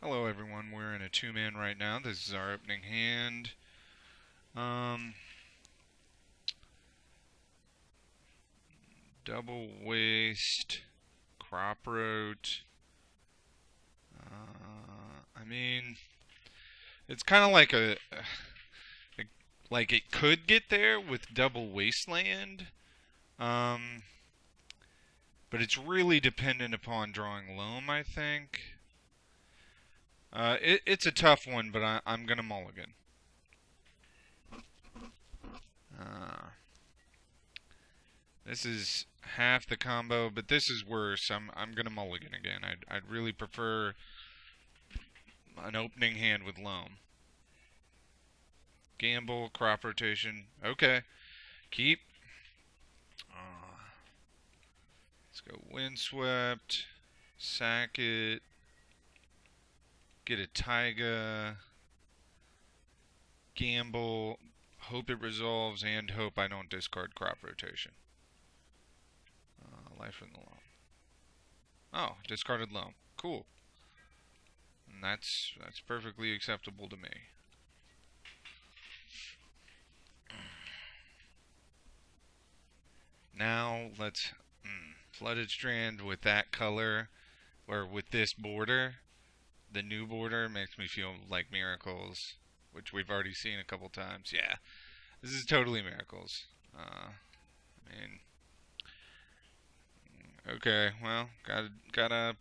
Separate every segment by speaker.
Speaker 1: Hello everyone, we're in a two-man right now. This is our opening hand. Um, Double waste, crop root. I mean, it's kind of like it could get there with double wasteland. Um, but it's really dependent upon drawing loam, I think. It's a tough one, but I'm gonna mulligan. Uh, This is half the combo, but this is worse. I'm gonna mulligan again. I'd really prefer an opening hand with loam. Gamble, crop rotation. Okay, keep. Let's go windswept. Sack it. Get a taiga. Gamble. Hope it resolves and hope I don't discard crop rotation. Life in the loam. Oh, discarded loam. Cool. And that's perfectly acceptable to me. Now let's flooded strand with that color or with this border. The new border makes me feel like miracles, which we've already seen a couple times. Yeah, this is totally miracles. I mean, okay, well, gotta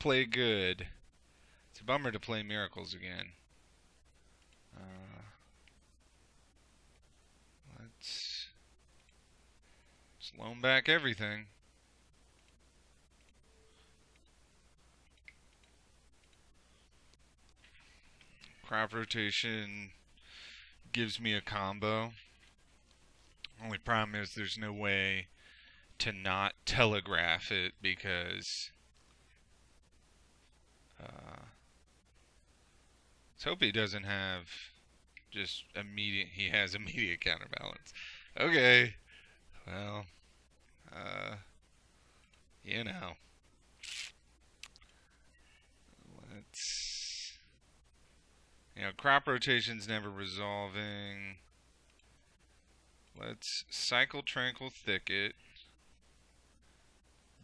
Speaker 1: play good. It's a bummer to play miracles again. Uh, let's loan back everything. Crop rotation gives me a combo. Only problem is there's no way to not telegraph it because let's hope he doesn't have just immediate. He has immediate counterbalance. Okay, well, uh, you know, let's. Crop rotation's never resolving. Let's cycle Tranquil Thicket.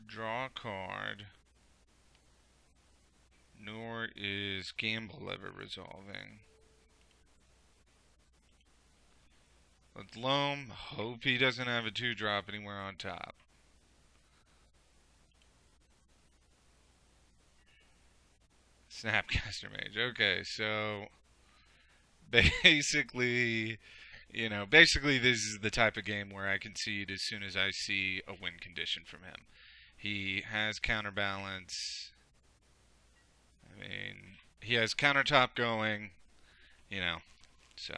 Speaker 1: Draw a card. Nor is Gamble ever resolving. Let's loam. Hope he doesn't have a 2-drop anywhere on top. Snapcaster Mage. Okay, so basically, basically this is the type of game where I concede as soon as I see a win condition from him. He has counterbalance. I mean, he has countertop going, so.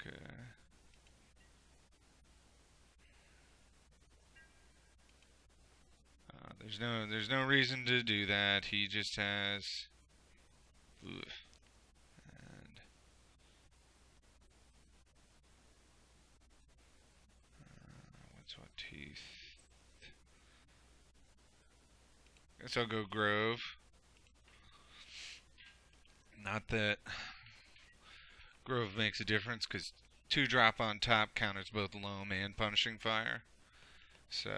Speaker 1: Okay. There's no reason to do that. He just has. Oof. And what's what teeth? Guess I'll go Grove. Not that Grove makes a difference because 2-drop on top counters both loam and punishing fire. So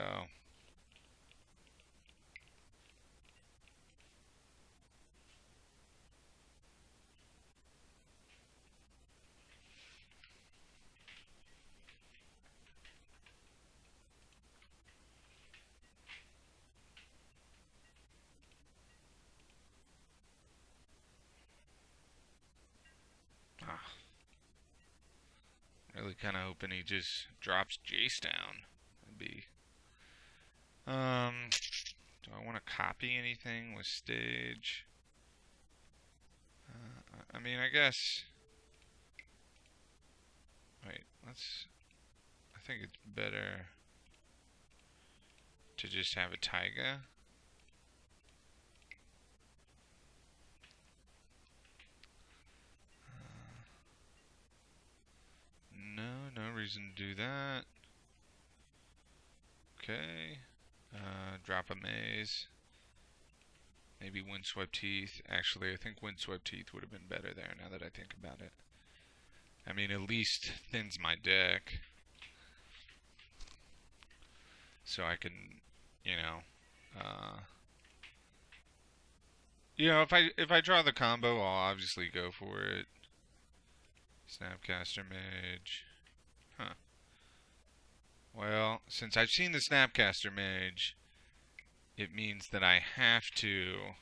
Speaker 1: ah, really kind of hoping he just drops Jace down. That'd be. Do I want to copy anything with stage? I mean, I guess. Wait, let's. I think it's better to just have a taiga. No reason to do that. Okay. Drop a maze. Maybe Windswept Heath. Actually, I think Windswept Heath would have been better there now that I think about it. I mean, at least thins my deck. So I can, you know, if I draw the combo, I'll obviously go for it. Snapcaster Mage. Huh. Well, since I've seen the Snapcaster Mage, it means that I have to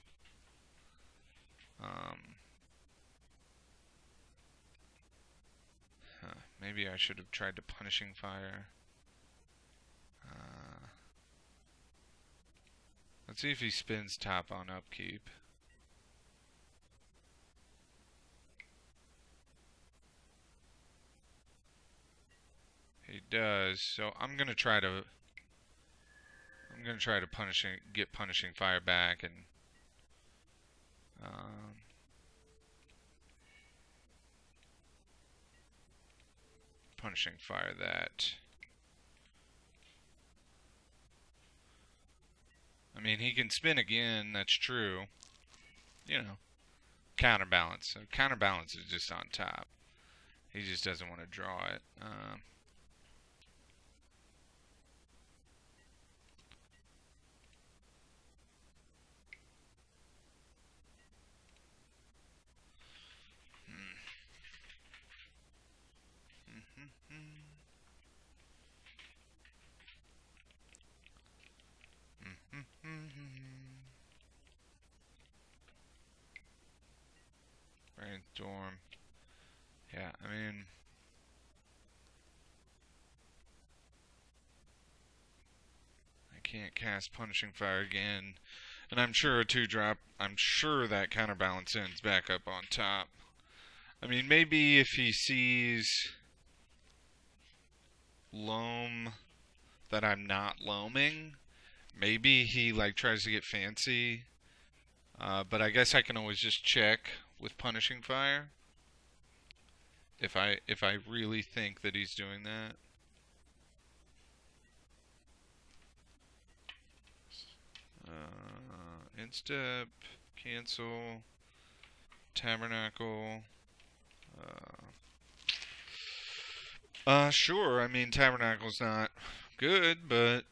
Speaker 1: maybe I should have tried to Punishing Fire. Let's see if he spins top on upkeep. He does, so I'm gonna try to get Punishing Fire back and Punishing Fire that. I mean, he can spin again, that's true. You know, counterbalance. So counterbalance is just on top. He just doesn't want to draw it. Brainstorm. Yeah, I mean, I can't cast Punishing Fire again. And I'm sure a 2-drop, I'm sure that counterbalance ends back up on top. I mean, maybe if he sees loam that I'm not loaming, maybe he like tries to get fancy. But I guess I can always just check with Punishing Fire if I really think that he's doing that. Instep, cancel, Tabernacle. Sure. I mean, Tabernacle's not good, but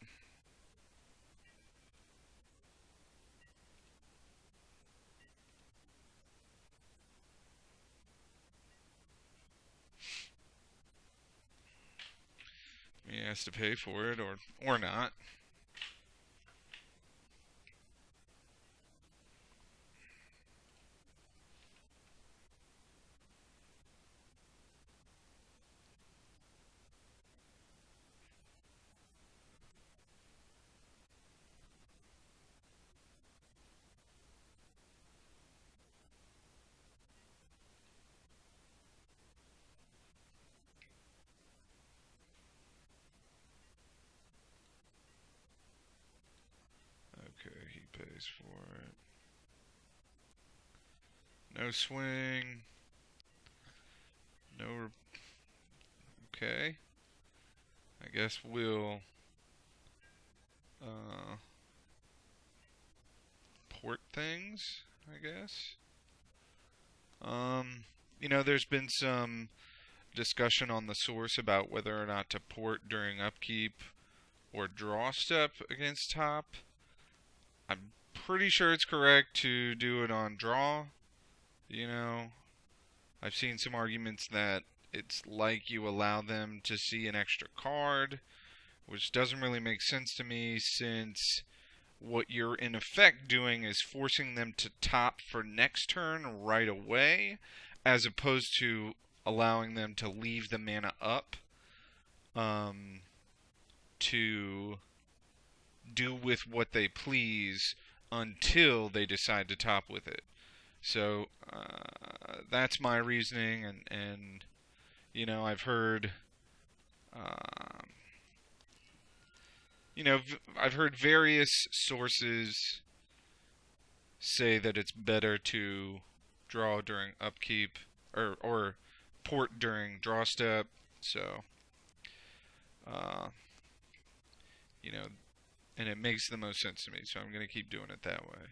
Speaker 1: he has to pay for it, or not. Okay, he pays for it. No swing. No. Okay. I guess we'll port things. I guess. There's been some discussion on the source about whether or not to port during upkeep or draw step against top. I'm pretty sure it's correct to do it on draw. I've seen some arguments that it's like you allow them to see an extra card, which doesn't really make sense to me since what you're in effect doing is forcing them to top for next turn right away, as opposed to allowing them to leave the mana up to do with what they please until they decide to top with it. So that's my reasoning, and I've heard I've heard various sources say that it's better to draw during upkeep or port during draw step. So Uh, you know, and it makes the most sense to me, so I'm going to keep doing it that way.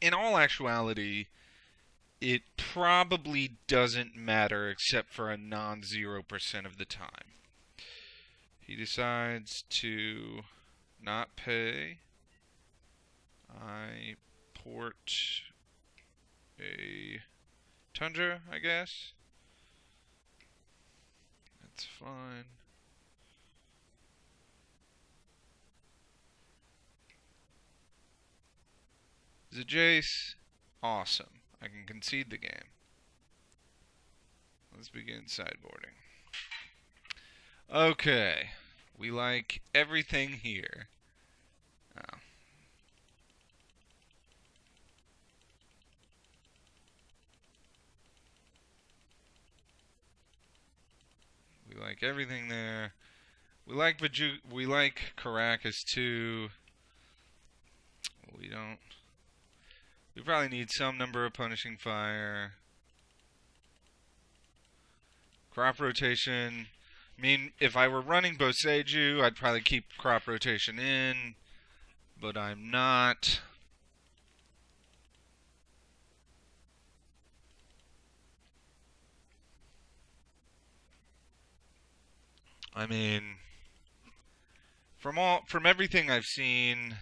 Speaker 1: In all actuality, it probably doesn't matter except for a non 0% of the time. He decides to not pay. I port a Tundra, I guess. That's fine. Is it Jace? Awesome. I can concede the game. Let's begin sideboarding. Okay. We like everything here. Oh. We like everything there. We like we like Caracas too. We don't. We probably need some number of punishing fire. Crop rotation. I mean, if I were running Boseiju, I'd probably keep crop rotation in, but I'm not. I mean, from everything I've seen,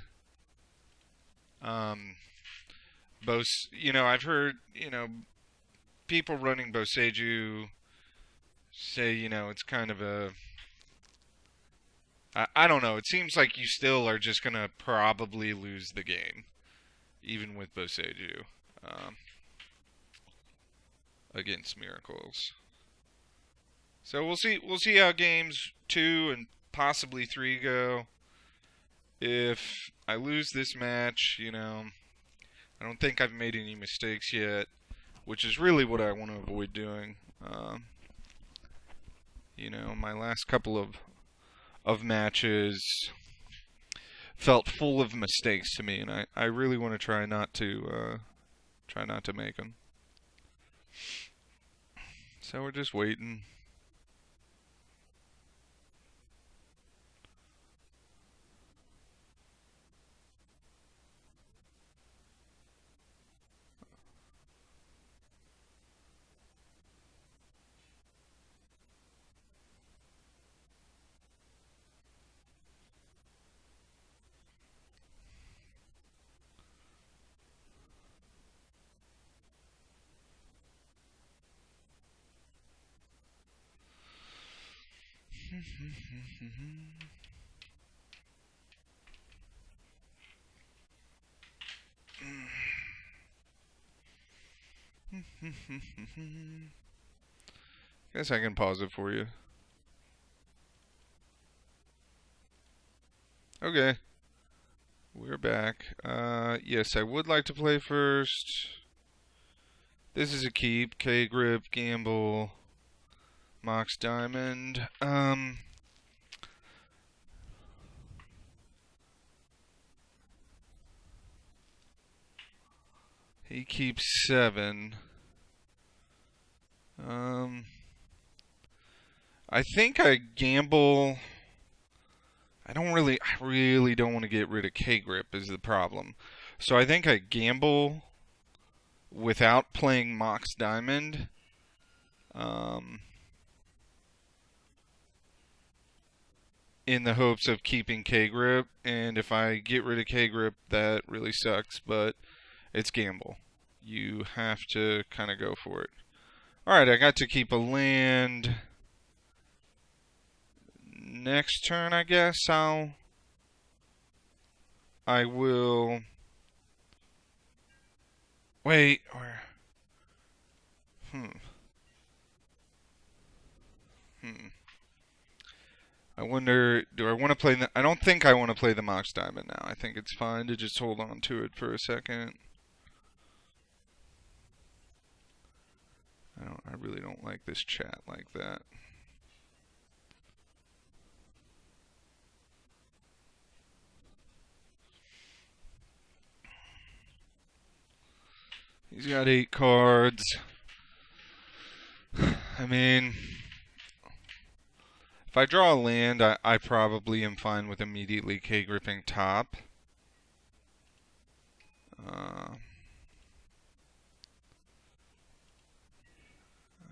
Speaker 1: um, I've heard, people running Boseiju say, it's kind of I don't know. It seems like you still are just gonna probably lose the game, even with Boseiju, um, against Miracles. So we'll see. We'll see how games 2 and possibly 3 go. If I lose this match, I don't think I've made any mistakes yet, which is really what I want to avoid doing. My last couple of matches felt full of mistakes to me, and I really want to try not to make them. So we're just waiting. Guess I can pause it for you. Okay. We're back. Yes, I would like to play first. This is a keep. K-Grip, Gamble, Mox Diamond. He keeps 7. I think I gamble. I really don't want to get rid of K-Grip is the problem. So I think I gamble without playing Mox Diamond. In the hopes of keeping K-Grip, and if I get rid of K-Grip, that really sucks, but it's gamble. You have to kind of go for it. Alright, I got to keep a land. Next turn, I guess I will... Wait, where... I wonder, do I want to play I don't think I want to play the Mox Diamond now. I think it's fine to just hold on to it for a second. I really don't like this chat like that. He's got 8 cards. I mean, if I draw a land, I probably am fine with immediately K-gripping top.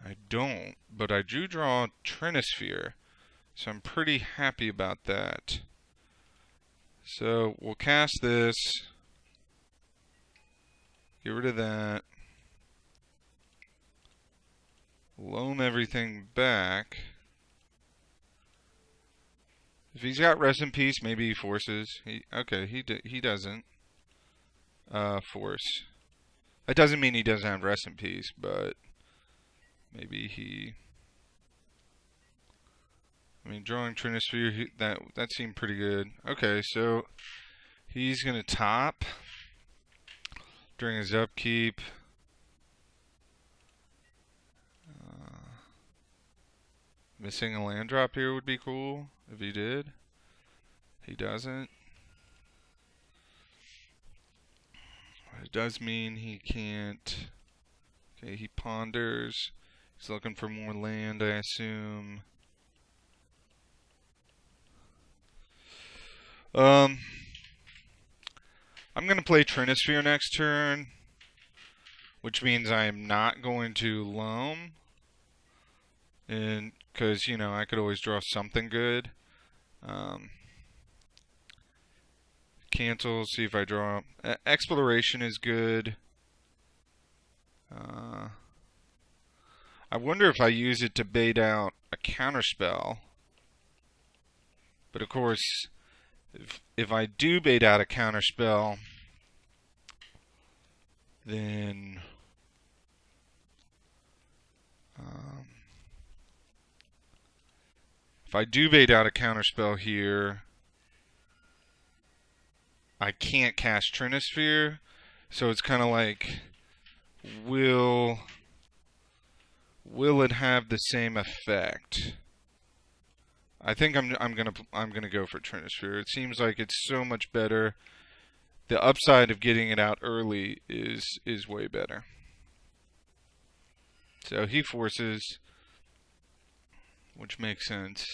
Speaker 1: I don't, but I do draw Trinisphere, so I'm pretty happy about that. So we'll cast this, get rid of that, loam everything back. If he's got Rest in Peace, maybe he forces. Okay, he doesn't force. That doesn't mean he doesn't have Rest in Peace, but maybe he. I mean, drawing Trinisphere, that seemed pretty good. Okay, so he's gonna top during his upkeep. Missing a land drop here would be cool if he did. He doesn't. It does mean he can't. Okay, he ponders. He's looking for more land, I assume. I'm going to play Trinisphere next turn, which means I am not going to loam. And because, you know, I could always draw something good. Cancel, see if I draw. Exploration is good. I wonder if I use it to bait out a counterspell. But of course, if I do bait out a counterspell, then if I do bait out a counterspell here, I can't cast Trinisphere, so it's kind of like, will it have the same effect? I think I'm gonna go for Trinisphere. It seems like it's so much better. The upside of getting it out early is way better. So he forces, which makes sense.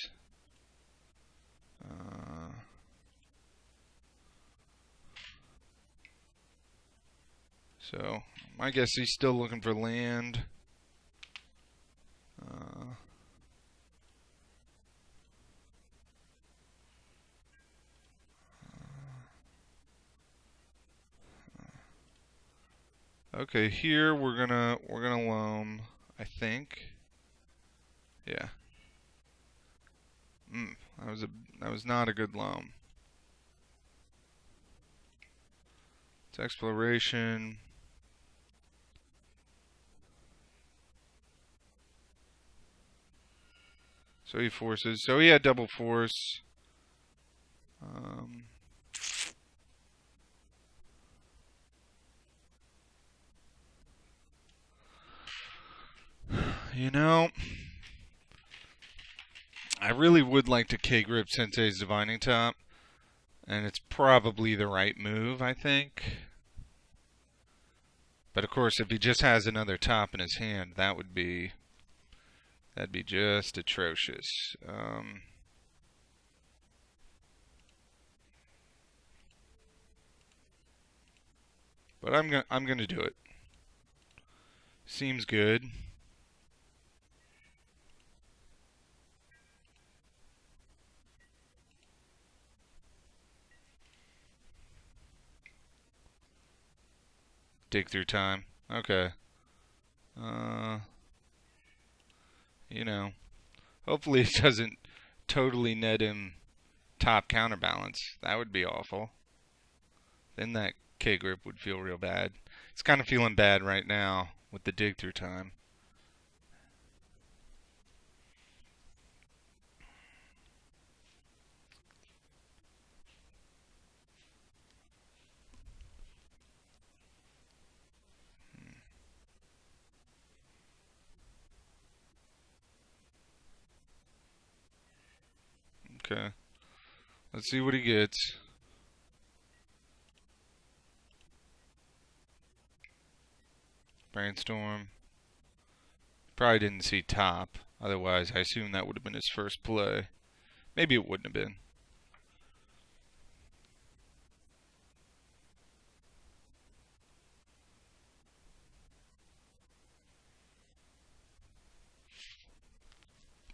Speaker 1: So my guess he's still looking for land. Okay, here we're gonna loam, I think. Yeah. That was not a good loam. It's exploration. So he forces. So he had double force. You know, I really would like to K-grip Sensei's Divining Top, and it's probably the right move, I think. But of course, if he just has another top in his hand, that'd be just atrocious. But I'm gonna do it. Seems good. Dig through time. Okay. You know, hopefully it doesn't totally net him top counterbalance. That would be awful. Then that K-grip would feel real bad. It's kind of feeling bad right now with the dig through time. Okay. Let's see what he gets. Brainstorm. Probably didn't see top. Otherwise, I assume that would have been his first play. Maybe it wouldn't have been.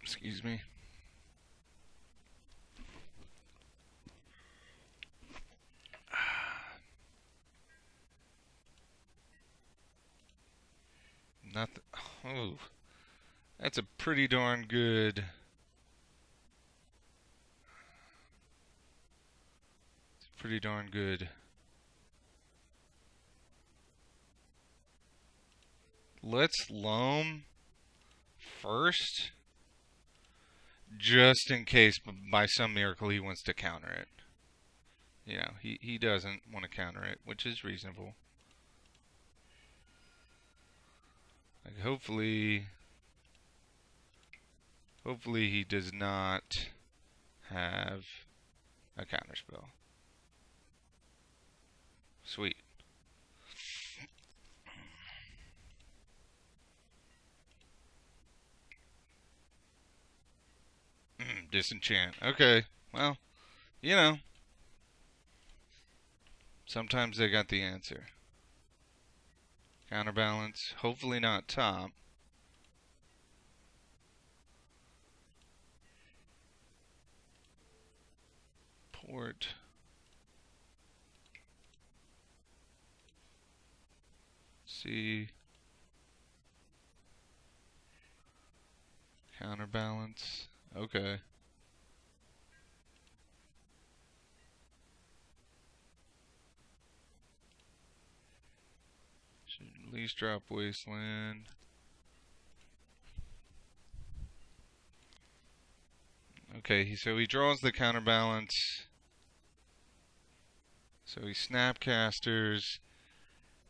Speaker 1: Excuse me. Nothing. Oh, that's a pretty darn good. It's pretty darn good. Let's loam first, just in case by some miracle he wants to counter it. You know, he doesn't want to counter it, which is reasonable. Like hopefully he does not have a counterspell. Sweet. Disenchant. Okay. Well, you know, sometimes they got the answer. Counterbalance. Hopefully not top. Port. C. Counterbalance. Okay. Should at least drop Wasteland. Okay, so he draws the counterbalance. So he snapcasters.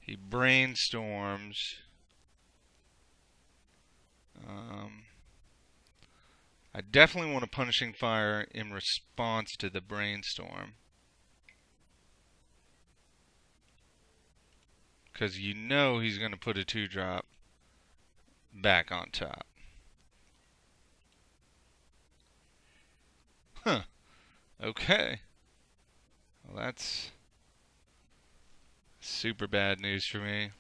Speaker 1: He brainstorms. I definitely want a Punishing Fire in response to the brainstorm. Because you know he's going to put a 2-drop back on top. Huh. Okay. Well, that's super bad news for me.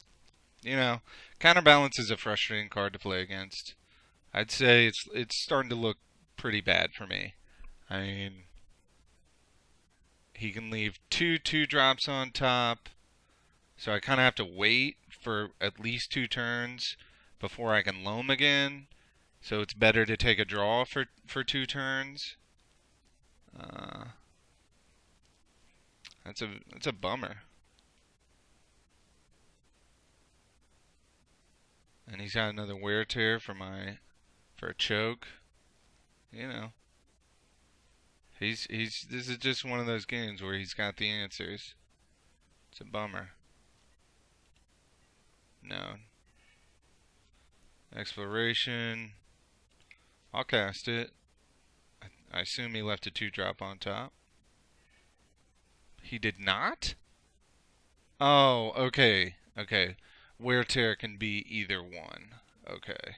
Speaker 1: You know, Counterbalance is a frustrating card to play against. I'd say it's starting to look pretty bad for me. I mean, he can leave 2-drops on top, so I kind of have to wait for at least 2 turns before I can loam again. So it's better to take a draw for 2 turns. That's a bummer. And he's got another Wear Tear for a choke. You know. This is just one of those games where he's got the answers. It's a bummer. No. Exploration. I'll cast it. I assume he left a 2-drop on top. He did not? Oh, okay. Okay. Wear Tear can be either one. Okay.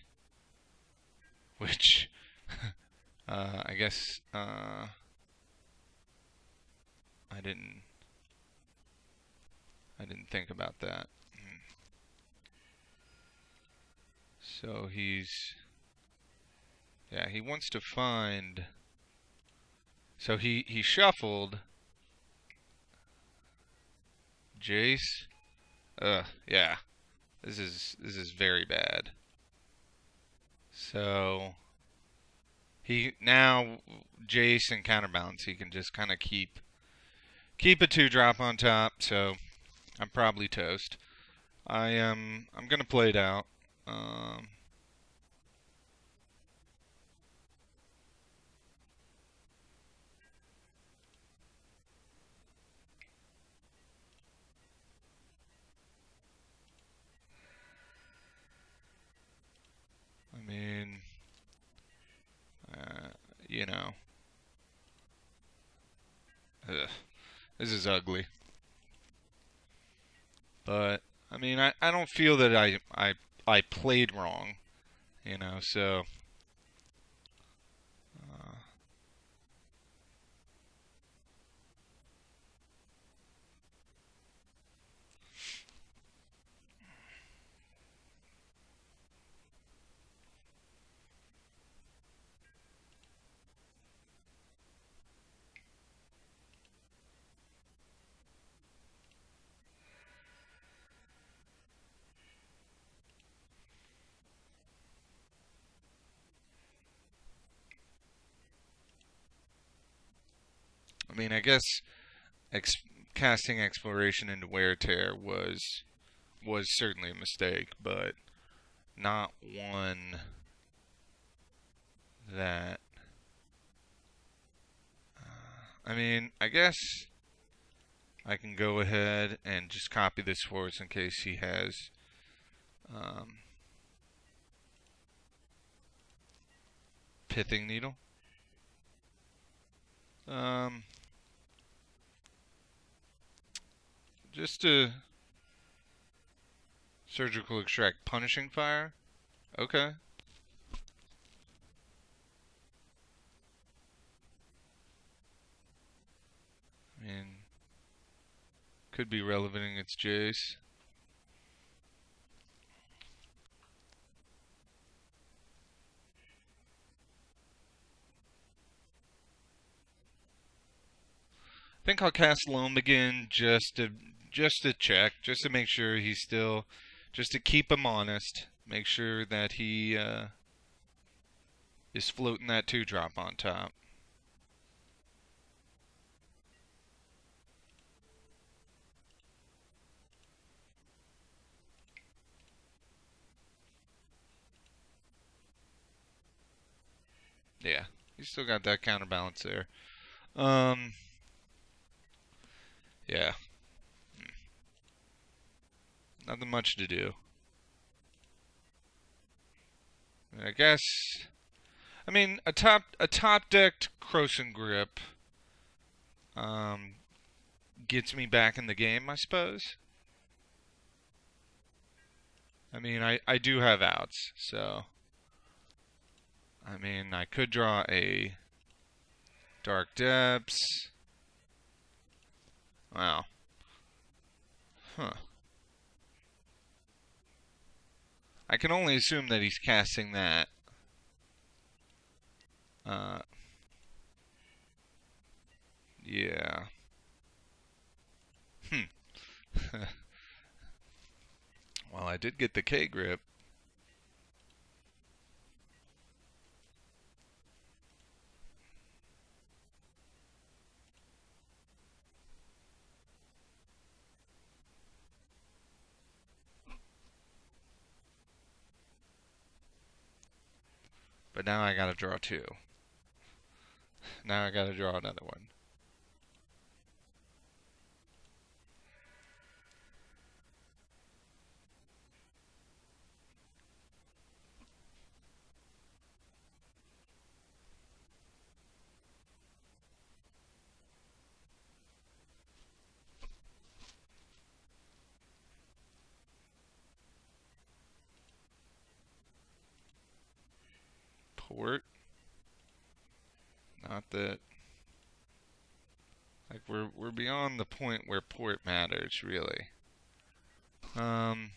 Speaker 1: Which, I guess, I didn't think about that. So yeah, he wants to find. So he shuffled Jace. Yeah. This is very bad. So he now Jace and Counterbalance, he can just kind of keep a 2-drop on top. So I'm probably toast. I'm gonna play it out. I mean, you know, ugh, this is ugly. But I mean, I don't feel that I played wrong. you know, so uh, I mean, I guess ex casting exploration into wear tear was certainly a mistake, but not one that I mean, I guess I can go ahead and just copy this force in case he has um, pithing needle. Um, just to surgical extract punishing fire. Okay. I mean, could be relevant in its Jace. I think I'll cast Loam again just to check, just to make sure he's still, just to keep him honest, make sure that he is floating that 2-drop on top. Yeah, he's still got that counterbalance there. Um, yeah, nothing much to do. I guess. I mean, a top decked Krosan Grip um, gets me back in the game, I suppose. I mean, I do have outs, so I mean, I could draw a Dark Depths. Wow. Huh. I can only assume that he's casting that. Uh, yeah. Hmm. Well, I did get the K grip. But now I gotta draw two. Now I gotta draw another one. Port. Not that. Like we're beyond the point where port matters, really. Um,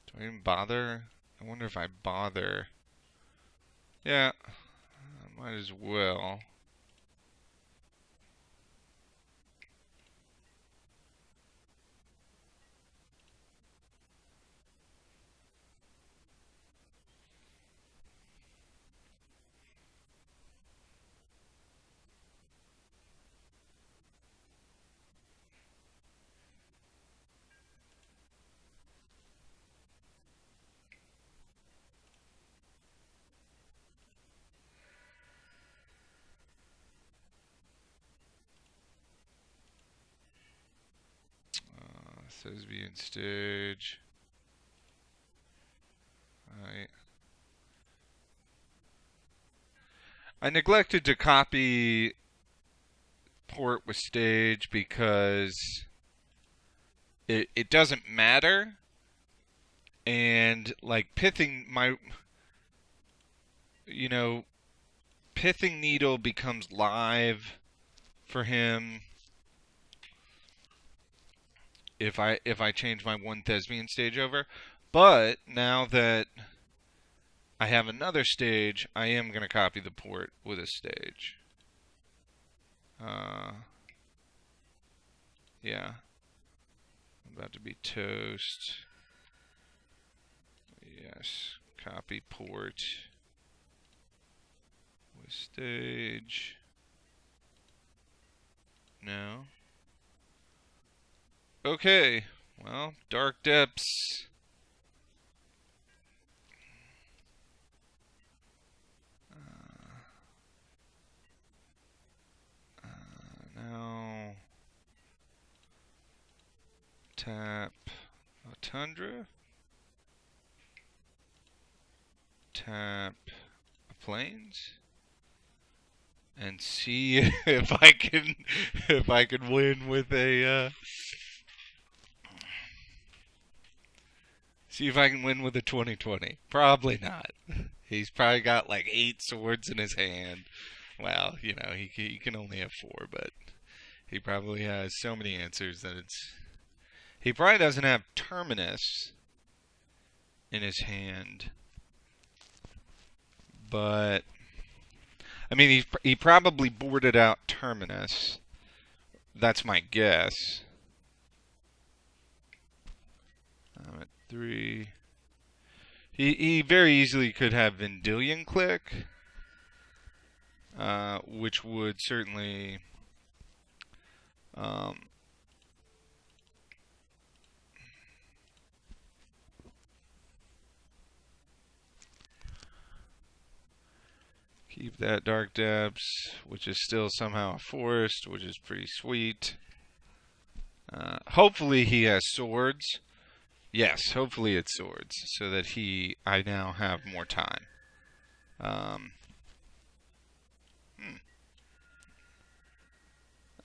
Speaker 1: do I even bother? I wonder if I bother. Yeah, I might as well. Says view and stage. Alright. I neglected to copy port with stage because it doesn't matter, and and like pithing pithing needle becomes live for him if I change my one Thespian stage over. But now that I have another stage, I am going to copy the port with a stage. Yeah. I'm about to be toast. Yes. Copy port with stage. No. Okay. Well, Dark Depths. Now tap a Tundra. Tap a Plains. And see if I can win with a see if I can win with a 2020. Probably not. He's probably got like 8 swords in his hand. Well, he can only have 4, but he probably has so many answers that it's. He probably doesn't have Terminus in his hand, but I mean he probably boarded out Terminus. That's my guess. I'm at 3. He very easily could have Vendilion Click, which would certainly keep that Dark Depths, which is still somehow a forest, which is pretty sweet. Hopefully he has swords. Yes, hopefully it's swords, so that I now have more time.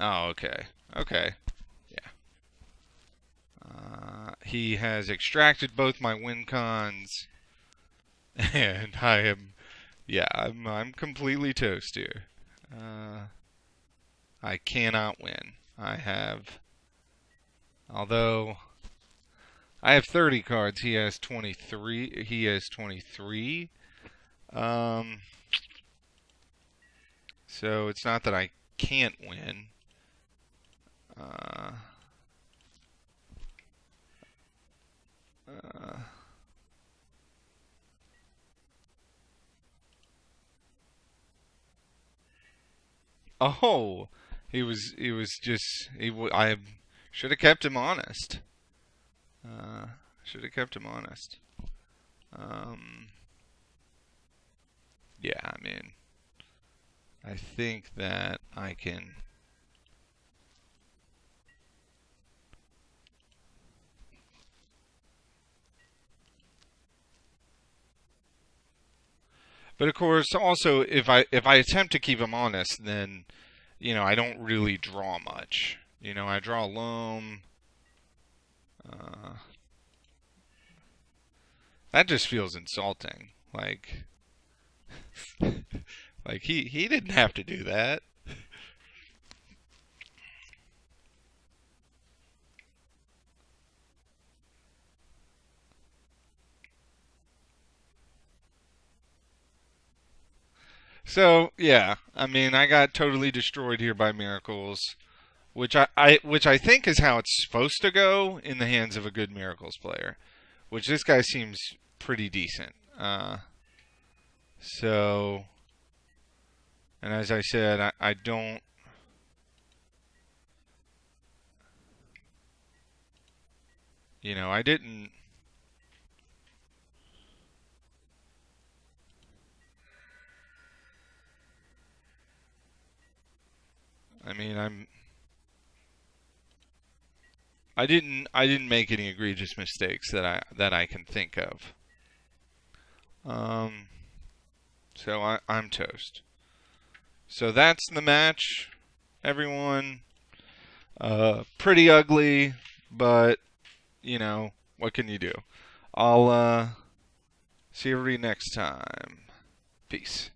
Speaker 1: Oh, okay. Okay. Yeah. He has extracted both my win cons, and I'm completely toast here. I cannot win. Although I have 30 cards, he has 23. He has 23. So it's not that I can't win. Oh, I should have kept him honest. Should have kept him honest. Yeah, I mean, I think that I can. But of course, also if I attempt to keep him honest, then I don't really draw much. I draw loam. That just feels insulting. Like he didn't have to do that. So yeah, I mean, I got totally destroyed here by Miracles, which I think is how it's supposed to go in the hands of a good Miracles player, which this guy seems pretty decent. So, and as I said, I don't. I didn't. I mean, I didn't make any egregious mistakes that I can think of. So I'm toast. So that's the match, everyone. Pretty ugly, but what can you do? I'll See everybody next time. Peace.